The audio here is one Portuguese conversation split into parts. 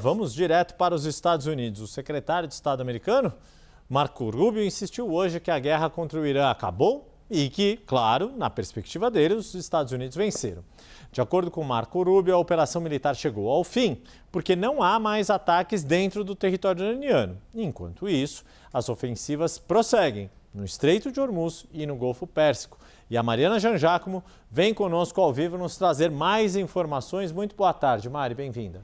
Vamos direto para os Estados Unidos. O secretário de Estado americano, Marco Rubio, insistiu hoje que a guerra contra o Irã acabou e que, claro, na perspectiva dele, os Estados Unidos venceram. De acordo com Marco Rubio, a operação militar chegou ao fim, porque não há mais ataques dentro do território iraniano. Enquanto isso, as ofensivas prosseguem no Estreito de Hormuz e no Golfo Pérsico. E a Mariana Jangiacomo vem conosco ao vivo nos trazer mais informações. Muito boa tarde, Mari, bem-vinda.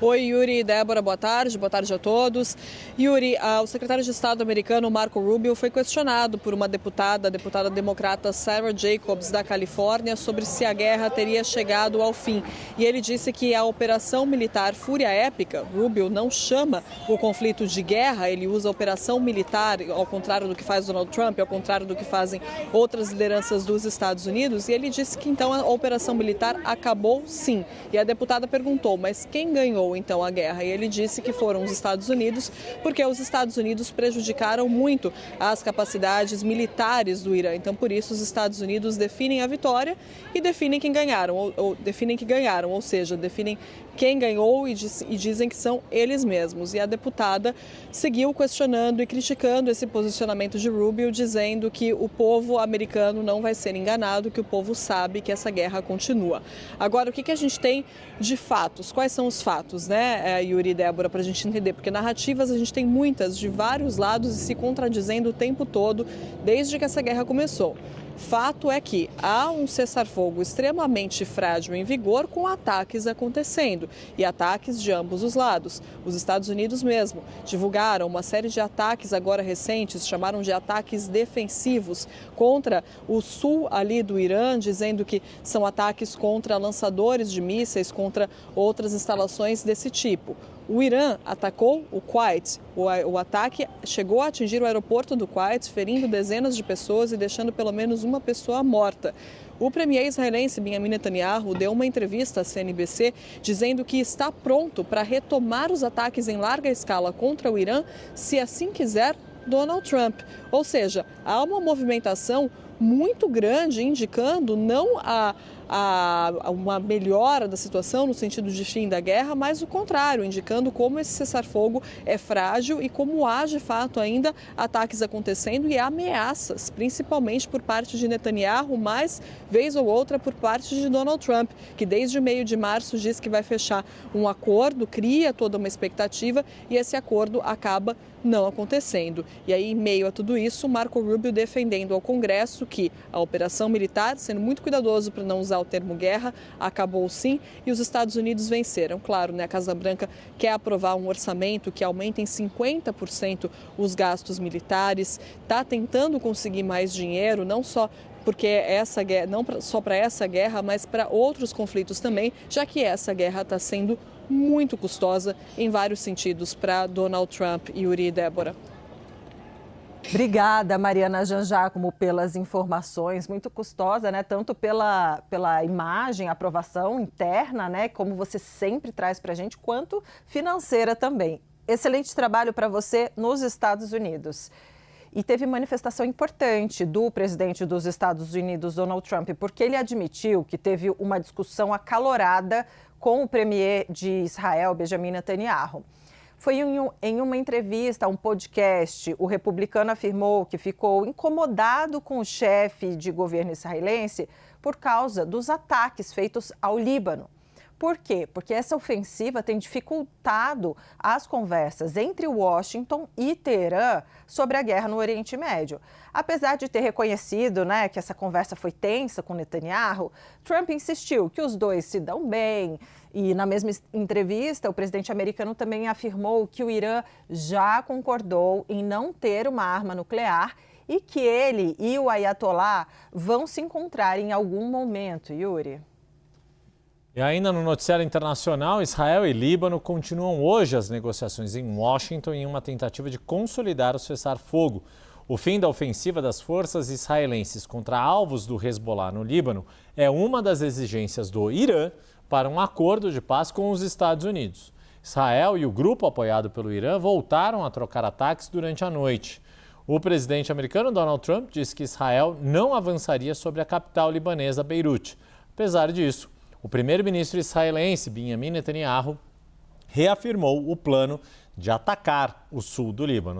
Oi, Yuri e Débora, boa tarde a todos. Yuri, o secretário de Estado americano Marco Rubio foi questionado por uma deputada, a deputada democrata Sarah Jacobs, da Califórnia, sobre se a guerra teria chegado ao fim. E ele disse que a operação militar Fúria Épica, Rubio não chama o conflito de guerra, ele usa a operação militar, ao contrário do que faz Donald Trump, ao contrário do que fazem outras lideranças dos Estados Unidos. E ele disse que então a operação militar acabou sim. E a deputada perguntou, mas quem ganhou então a guerra? E ele disse que foram os Estados Unidos, porque os Estados Unidos prejudicaram muito as capacidades militares do Irã. Então, por isso, os Estados Unidos definem a vitória e definem quem ganharam, ou seja, definem quem ganhou e dizem que são eles mesmos. E a deputada seguiu questionando e criticando esse posicionamento de Rubio, dizendo que o povo americano não vai ser enganado, que o povo sabe que essa guerra continua. Agora, o que a gente tem de fatos? Quais são os fatos, né, Yuri e Débora, para a gente entender? Porque narrativas a gente tem muitas, de vários lados, e se contradizendo o tempo todo, desde que essa guerra começou. Fato é que há um cessar-fogo extremamente frágil em vigor, com ataques acontecendo, e ataques de ambos os lados. Os Estados Unidos mesmo divulgaram uma série de ataques agora recentes, chamaram de ataques defensivos contra o sul ali do Irã, dizendo que são ataques contra lançadores de mísseis, contra outras instalações desse tipo. O Irã atacou o Kuwait. O ataque chegou a atingir o aeroporto do Kuwait, ferindo dezenas de pessoas e deixando pelo menos uma pessoa morta. O premier israelense Benjamin Netanyahu deu uma entrevista à CNBC dizendo que está pronto para retomar os ataques em larga escala contra o Irã, se assim quiser Donald Trump. Ou seja, há uma movimentação muito grande indicando não uma melhora da situação no sentido de fim da guerra, mas o contrário, indicando como esse cessar-fogo é frágil e como há de fato ainda ataques acontecendo e ameaças, principalmente por parte de Netanyahu, mas vez ou outra por parte de Donald Trump, que desde o meio de março diz que vai fechar um acordo, cria toda uma expectativa e esse acordo acaba não acontecendo. E aí, em meio a tudo isso, Marco Rubio defendendo ao Congresso que a operação militar, sendo muito cuidadoso para não usar o termo guerra, acabou sim e os Estados Unidos venceram. Claro, né, a Casa Branca quer aprovar um orçamento que aumente em 50% os gastos militares, está tentando conseguir mais dinheiro, não só porque essa guerra, não só para essa guerra, mas para outros conflitos também, já que essa guerra está sendo muito custosa em vários sentidos para Donald Trump e Yuri e Débora. Obrigada, Mariana Jangiacomo, pelas informações. Muito custosa, né? Tanto pela imagem, aprovação interna, né? Como você sempre traz para a gente, quanto financeira também. Excelente trabalho para você nos Estados Unidos. E teve manifestação importante do presidente dos Estados Unidos, Donald Trump, porque ele admitiu que teve uma discussão acalorada com o premier de Israel, Benjamin Netanyahu. Foi em uma entrevista a um podcast, o republicano afirmou que ficou incomodado com o chefe de governo israelense por causa dos ataques feitos ao Líbano. Por quê? Porque essa ofensiva tem dificultado as conversas entre Washington e Teherã sobre a guerra no Oriente Médio. Apesar de ter reconhecido, né, que essa conversa foi tensa com Netanyahu, Trump insistiu que os dois se dão bem. E na mesma entrevista, o presidente americano também afirmou que o Irã já concordou em não ter uma arma nuclear e que ele e o Ayatollah vão se encontrar em algum momento, Yuri. E ainda no noticiário internacional, Israel e Líbano continuam hoje as negociações em Washington em uma tentativa de consolidar o cessar-fogo. O fim da ofensiva das forças israelenses contra alvos do Hezbollah no Líbano é uma das exigências do Irã para um acordo de paz com os Estados Unidos. Israel e o grupo apoiado pelo Irã voltaram a trocar ataques durante a noite. O presidente americano Donald Trump disse que Israel não avançaria sobre a capital libanesa, Beirute. Apesar disso, o primeiro-ministro israelense Benjamin Netanyahu reafirmou o plano de atacar o sul do Líbano.